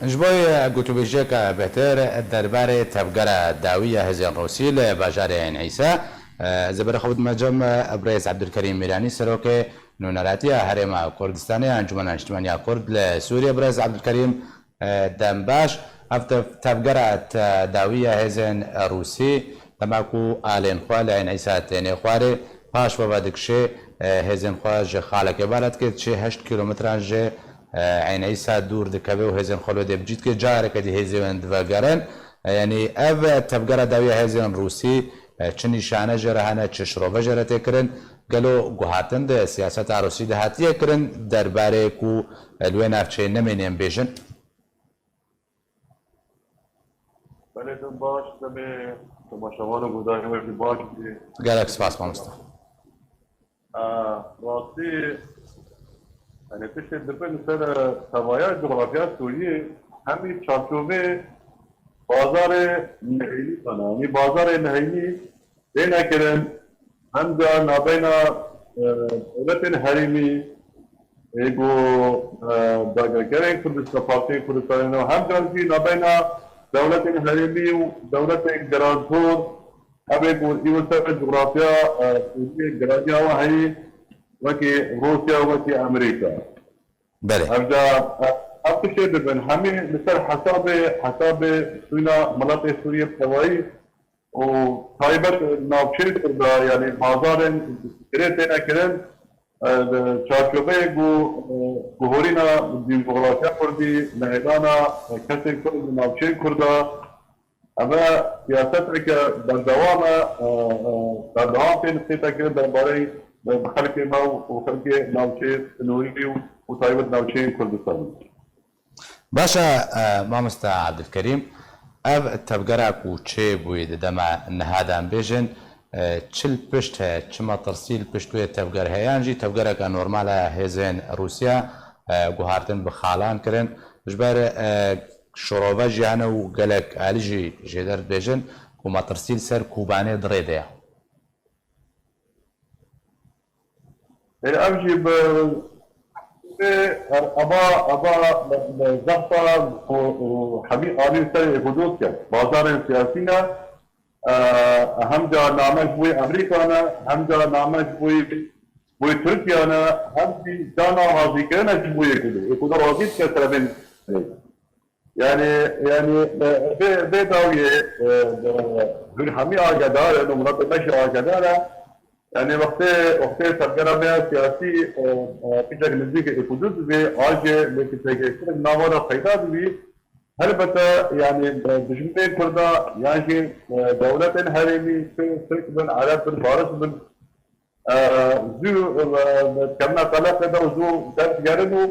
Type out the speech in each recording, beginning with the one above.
جبوی گوتوبیجێکە بهتر دەربارەی تەبگەرە داویە هێزیان ڕۆسی لە باژارێ عین عیسا زەبەرە خەوت مەجەم برێز عەبدولکەریم میرانی سەرۆکێ نونەراتیە هەرێما کوردستانی ئەنجومەن نیشتیمانیا کورد لە سووریا. برێز عەبدولکەریم دەمباش ئەف تەبگەرە داویە هێزێن ڕووسی تەماکو ئالێنخوا لە عین عیسا تێنێ خوارێ پاش بەبە دکشێ هێزێن خوا ژێ خاڵەکێ بارەت کرد چێ 8 کیلۆمتران ژێ عین عیسا دوور دکەوێ و هێزێن خۆلۆ دێبجیت کە جارێکە دی هێزێن دڤەگەرن یعنی ئەv تەبگەرە داویە هێزێن ڕووسی چ نیشانە ژێرە هەنە چ شرۆڤە ژێرە تێکردن گەلۆ گوهاتن دە سیاسەت ئاڕۆسی دەهاتیە کردن دەربارەیەک و لێ ناوچەی نەمێنێن بێژن. بەێتم باش دەمێ تەماشاوانە گۆداڕێکی باش گەلێک سپاس مامۆستا. ڕاستی يعني تشهد بالفعل سنة تبايا جغرافيا سورية همي تشارشوفي بازار نهيني كان يعني بازار نهيني بينا كرن هم جا نابينا دولة هرمي ايجو داغا كرن كردستان بارتي كردستان هم جا في نابينا دولة هرمي ودولة جرانتور ابي يقول يوسف جغرافيا سورية جرانيا وهي وكي روسيا وكي امريكا. بله. ارجع ابتشي ببن همي مثل حساب سوريا مناطق سوريا بتوعي وطيبت ناوشين كردا يعني بازار كريتنا كرن شاشوبه جوهرينا ديمقراطيا كردي مهدانا كسر كرد ناوشين كردا اما سياستك بالدوام في نسيتك درباري خلق ما وخلق ناوچه نوری و تایبەت ناوچه کوردستان. باشە مامۆستا عەبدولکەریم ئەv تەبگەرە و چێ بووی دەما نەهادان بێژن چل پشت هەیە چما تەرسیل پشتوێ تەبگەر هەیەیانژی تەبگەرەکە نۆرمالە هێزێن رووسیا گوهارتن بە خاڵان کردن ژبەر شۆڕۆڤە ژیانە و گەلێک ئالیژی ژێدەر بێژن و مەترسیل سەر کوبانێ دڕێدەیە. أمشي أبا زفة وحبيب آلين سري حدود كان بازار سياسينا هم جا نامش بوي أمريكا هم جا نامش بوي تركيا هم جانا راضي كنا بوي كده راضي كسربين يعني بيداوية بالحمي آجدار إنه مناطق مش آجدار يعني وقت سرگرا में सियासी पिछले नजदीक हुदूद में आज लेकिन नावारा फायदा भी हर बता यानी दुश्मन खुदा यहाँ की दौलत हरेमी से बन आराब बन फारस बन जो करना तला पैदा जो दर्द यारनो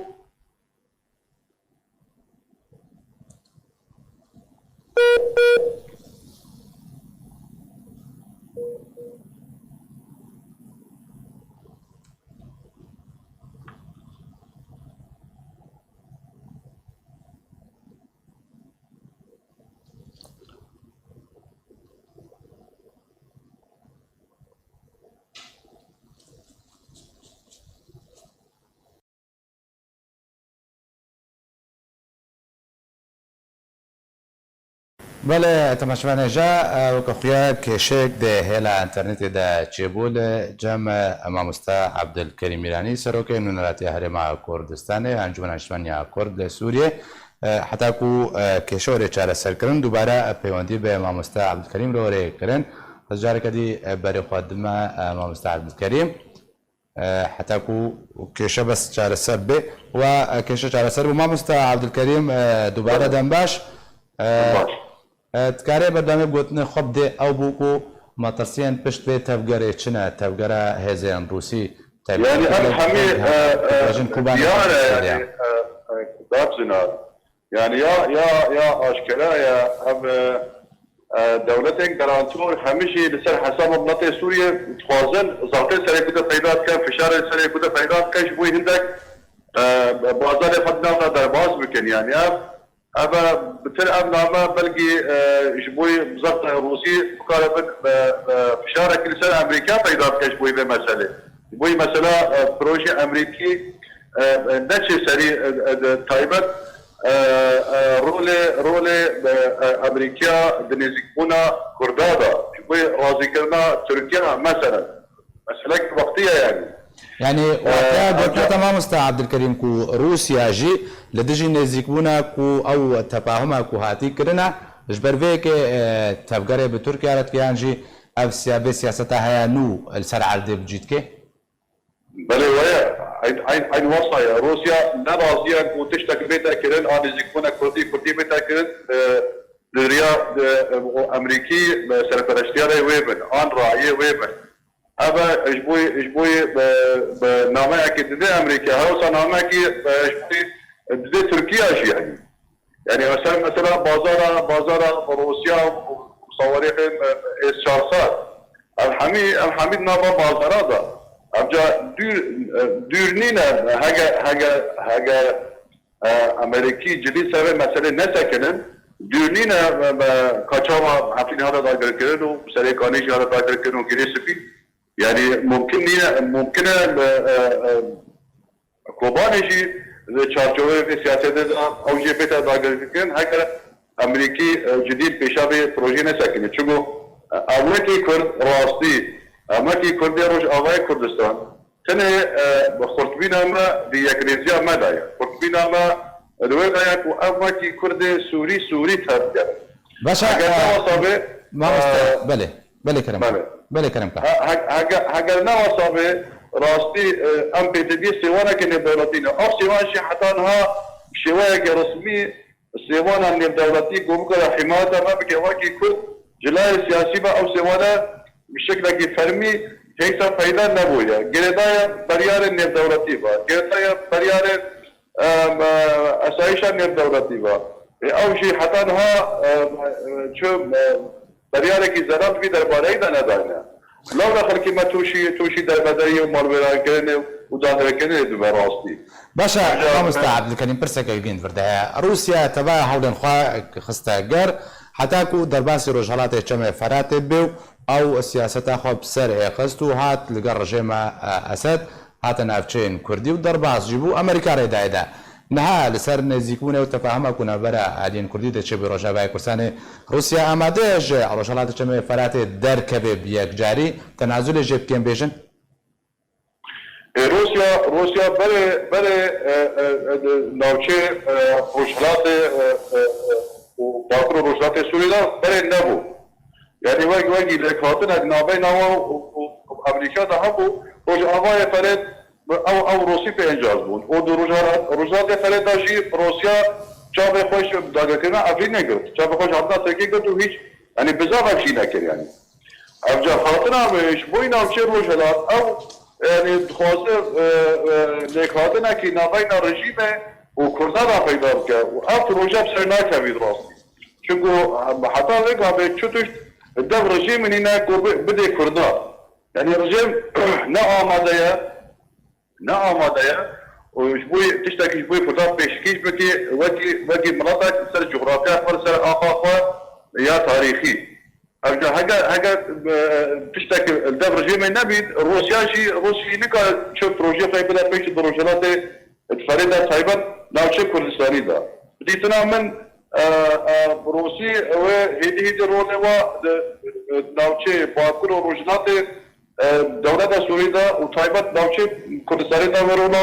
بله تماشاوانه جا وکو خویا کشک ده هلا انترنت ده چیبول جمع مامۆستا عەبدولکەریم میرانی سەرۆکێ نونەراتی هەرێما کوردستانê ئەنجومەن نیشتیمانیا کورد لە سووریێ حتاکو کێشەوەرێ چارەسەرکردن دووبارە پەیوەندی بە مامۆستا عەبدولکەریم لەوەرەیەکردن جارێکە دی بەرێ خواردنمە مامۆستا عەبدولکەریم حتاکو کێشە بەس چارەسەر بێ و کێشە چارەسەر بوو مامۆستا عەبدولکەریم دووبارە دەمباش تکارێ بەردەمێ گوتنە خۆب دێ ئەو بووکو مەترسیان پشت بێ تەبگەرێ چنە تەبگەرە هێزیان ڕووسی يعني يا اشكرايا ام دولتك جرانتور همشي لسر حساب مناطق سوريا تخوازن زعتر سري كده فايدات كان فشار سري كده فايدات كاش بوي هندك بازار فدنا درباز بكن يعني أبا بتر نامه بلقي شبوي بزرط روسي مقاربة فشارة كل سنة أمريكا فايدات كاش بوي بمسألة بوي مسألة بروجي أمريكي نتشي سري تايبت رول امریکا دنیزیکونا کردادا شوي راضي كرنا تركيا مثلا مسألة وقتية يعني وقتها قلت تمام استاذ عبد الكريم كو روسيا جي لدجي نزيكونا كو او تفاهمها كو هاتي كرنا جبر فيك تفقري بتركيا رتكيانجي اف سياستها هي نو السرعه دي بجيتكي بله ويا عين وصايا روسيا نراضية وتشتك بيتا كرن انا زيكونا كردي بيتا كرن لرياض امريكي سرپرستياري ويبن ان راعيه ويبن ابا اجبوي بنامه اكيد دي امريكا هوسا نامه اكيد اجبوي دي تركيا يعني مثلا بازار روسيا وصواريخ الشارسات الحميد نابا بازار هذا ابجا دورنينا هاجا امريكي جديد سبب مثلا نسكنن دورنينا كاتشاوا عارفين هذا داير كده وسريكانيش هذا داير كده وجريسفي يعني ممكن كوبانيجي چارچوبه في سياسه او جي بيتا داير كده هكذا امريكي جديد بيشابه بروجي نسكنه چونكو امريكي كرد راستي امريكي كردي روج اوای كردستان تنه خرطبينا ما بيكريزيا ما دايا خرطبينا ما الوضع و امريكي كردي سوري تبدا باشا ما بله كلام هاجر نواصبه راستي ام بي تي بي سوانا كن دولتنا او سوان شي حتى انها شوايه رسمي سوانا من الدولتي قوم كده حمايه ما بك واكي كل جلاي سياسي او سوانا بشكل فرمي هيك فايده نبويا جريدايا بريار الدولتي با جريدايا بريار اسايشا الدولتي با او شيء حتى انها شو بريار کی ضرب بھی دربارے دا ندانا لو دخل کی ما توشي درباري ومالوران كنه ودادر كنه دبراستي باشا استاذ عبد الكريم برسك يجين فردها روسيا تبع حول خوا خستاجر حتى كو درباسي رجالات جمع فراتب بيو او سياسة خو بسر خستو هات لقى رجيم اسد هات نافشين كردي ودرباس جيبو امريكا ريدا نها لسر نزيكونه وتفاهمه كنا برا عادين كردي تشبي رجاء كرسانه روسيا امادج رجالات جمع فراتب دركبه بيك جاري تنازل جيب كيم بيجن روسيا بله نوچه رجالات وباكرو رجالات سوريا بله نبو يعني واجي لكاتنا نابين او امريكا ده هبو رجعوا فرد او روسي في انجاز بون او رجعوا فرد داشي روسيا جاب خوش داغ كنا افرين نگرت جاب خوش حتى تركي قلت هيك يعني بزاف شيء نكر يعني ابجا خاطرنا مش بوينا وشي رجالات او يعني خاطر لكاتنا كي نابين الرجيم وكردنا پیدا کرد و اف روجا بسرنا كبيد راسي چونكو حتى لك هبه چوتش الدب رجيم اننا بدي كردان يعني رجيم نا آمادية وشبوي تشتكي شبوي كردان بيشكيش بكي وكي مناطق سر جغرافيا فر سر آخاقها يا تاريخي أرجع هكا تشتكي الدب رجيم نبيد روسيا نكا شوف روجيا فايبدا بيش دروجلات تفريدا صايبا ناوچه كردستاني دا بديتنا من روسي وهيدي رول و ناوچه باكر روجنات دولة سوريا وطيبت ناوچه كردستاني دا ورونا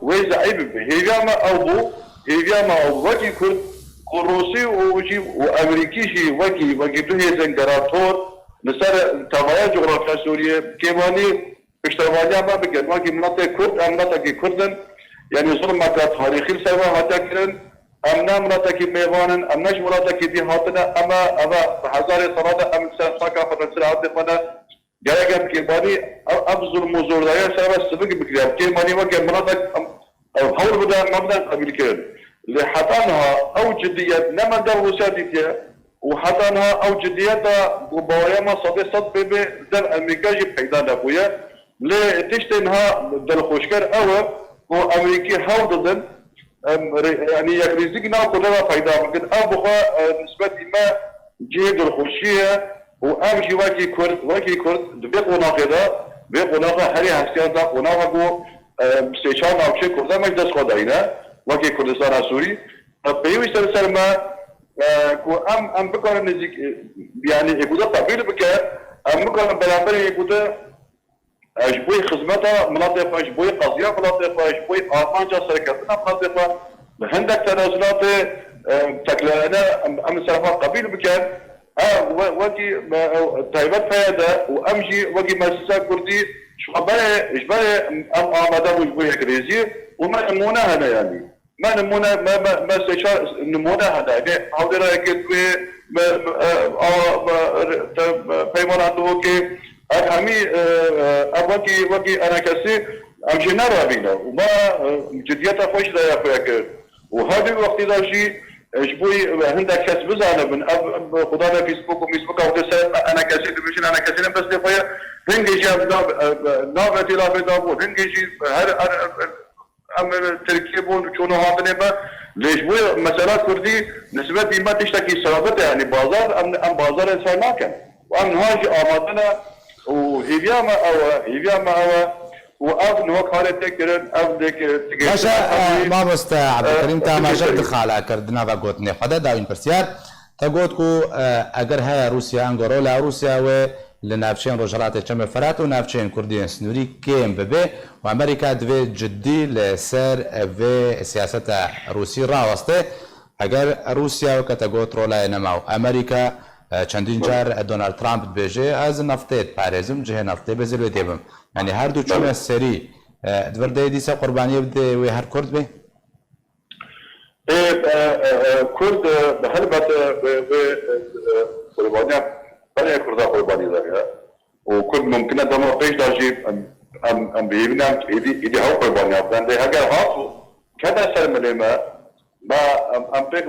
و زعيب هيجاما او وكي كرد روسي وامريكي شي وكي تو هي زنجراتور نصر تمايا جغرافيا سوريا كيماني اشتغاليا ما بكن وكي مناطق كردن يعني ظلم تاريخي سوا هذا كرن امنا مناطق ميوانن امناش مناطق دي هاتنا اما هزار سنه ام ساكا فرنسا عندنا جايك كيماني ابزر مزور يا سبب سبق بكريم كيماني وكي مناطق حول بدا مبدا قبل كرن لحطانها او جديه نما دروسات دي وحطانها او جديه بوايا ما صدق در امريكا جي پیدا نبويا لتشتنها دل خوشكر او وامريكي حاول يعني يكريزيكنا كلها فايده ممكن ابوها نسبه ما جيد الخشيه وامشي واكي كرد بيقونا كذا بيقونا هري حسيان دا قونا وقو سيشان او شيء كرد ما يدس خداينا واكي كردستان سوري بيوي سلسلما كو ام بكون نزيك يعني يقول قبيل بك ام بكون برابر يقول اجبوي خدمتها مناطق اجبوي قضيه مناطق اجبوي ارمانجا شركاتنا مناطق عندك تنازلات تكلنا ام سلفا قبيل بك وقي تايبات فايده وامجي وقي مؤسسه كردي شبه ام اماده وجبوي كريزي وما نمونه هنا يعني ما نمونه ما استشار نمونه هذا يعني حاضر كده فيمون عنده كي همي وقي انا كسي امشي نرى بينا وما جديتها خوش لا يا وهذا الوقت ده شيء شبوي عندك كسب زانه من خدانا فيسبوك وميسبوك او انا كسي تمشي انا كسي بس لفيا هنجي جاب نابتي لا بيدابو هنجي هر ام تركيبون شنو هذا ليش بوي مسألة كردي نسبة ديما تشتكي صرافته يعني بازار ام بازار انسان ما كان وام نهاج امادنا وهيبيا ما هو وأب نوك هذا تكرن أب دك باشا ما بست عبد الكريم تا ما جد خاله كردنا وقت نه خدا داوين برسيار تقول كو اگر هيا روسيا انغورو لا روسيا و لنافشين رجالات كم فرات ونافشين كرديين سنوري كيم ببي وامريكا دوي جدي لسر في سياسة روسي راوسته اگر روسيا وكتاغوت رولا نماو امريكا چندین جار دونالد ترامپ بيجي از نفتيت باريزم جهه نفته بزلو ديبم يعني هر دو چون سري دورده ديسا قربانيه بده و هر كرد به كرد بهلبت قربانيه بلا كرد قربانيه ده وكرد ممكن دم بيش داجي ام بيبنا ايدي هو قربانيه بند هاجر هاتو كذا سر ملما ما ام بيك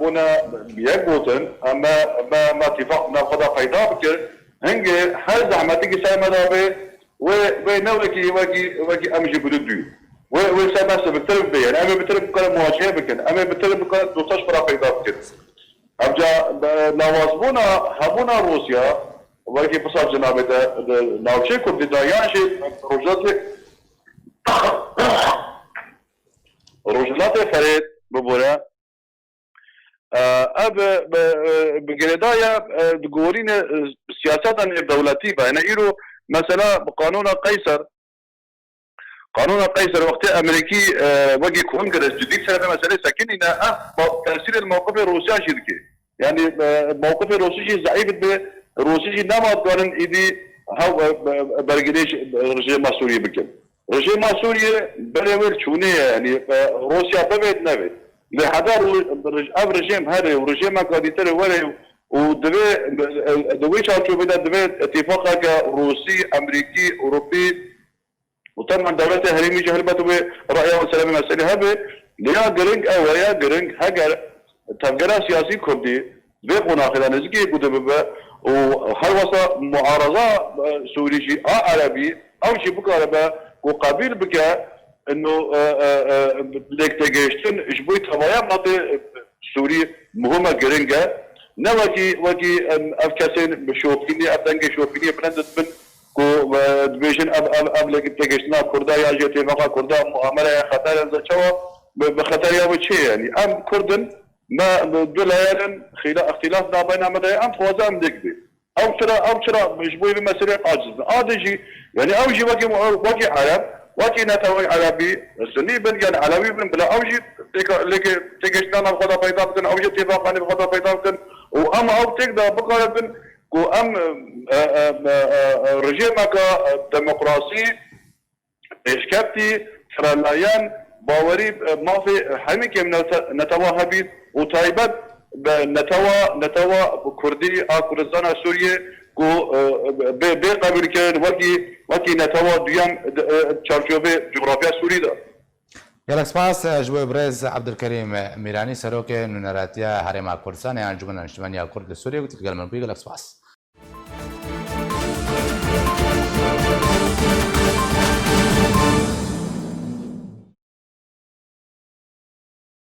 بونا بيجوتن اما ما اتفاق ناخذ فايده بكر هنجي هل زعمتك سايما دابي ونولكي واجي امجي بدو وسامس بترب بي يعني اما بترب كل مواجهه بكن اما بترب كل دوتاش فرا فايده بكن ابجا نوازبونا هبونا روسيا واجي بصار جنابه ناوشي كردي دا يانشي روجلات فريد ببورا اب بجلدايا تقولين سياسات الدولتي انا ايرو مثلا بقانون قيصر وقت امريكي وجه كونغرس جديد سنه مساله ساكنين تاثير الموقف الروسي شركه يعني موقف الروسي ضعيف الروسي نما قانون ايدي هاو برجليش رجيم سوريا بكل رجيم سوريا بلور شونيه يعني روسيا ببيت نبي لحدا رجيم هذا ورجيم قاديتر ولا ودوي شاوتشو بدا دبي اتفاق روسي امريكي اوروبي وطبعا دولته هريمي جهلبته برأيه وسلامه مسألة هبه ليا جرينج او يا جرينج هاجر تفجير سياسي كردي بيقونا خلال نزكي قدبه وهل وصل معارضة سوريجي عربي او شي بكاربه وقابل بك انه ليك تجيشتن شبوي تبايا مناطق سوري مهمة جرينجا نواكي افكاسين بشوفيني ابدنجي شوفيني بلندت من كو دبيشن اب لك تجيشنا كردا يا جيتي بقى كردا مؤامره خطر زچوا بخطر يا وشي يعني ام كردن ما دولارن اختلاف ما بين مدى ام خوازام دكبي او ترى مشبوه بمسألة عاجز ادجي يعني اوجي واكي عرب واكي نتوي عربي السني بن يعني علوي بن بلا اوجي لك تجيشنا ناخذها بيضاء اوجي اتفاق ناخذها بيضاء وام او تقدر بقى بن كو ام رجيمك ديمقراطي اشكابتي فرلايان باوري ما في حميك من نتواهبي وتايبت نتوا كردي كردستان سوريا كو بقبل كان وكي نتوا ديام تشارجوبه جغرافيا سوريا يلا سپاس جوی برز عبد الكريم ميراني سروك نونراتيا هرم كردستان انجمن اجتماعية كرد سوريا وتلقى المنبي يلا سپاس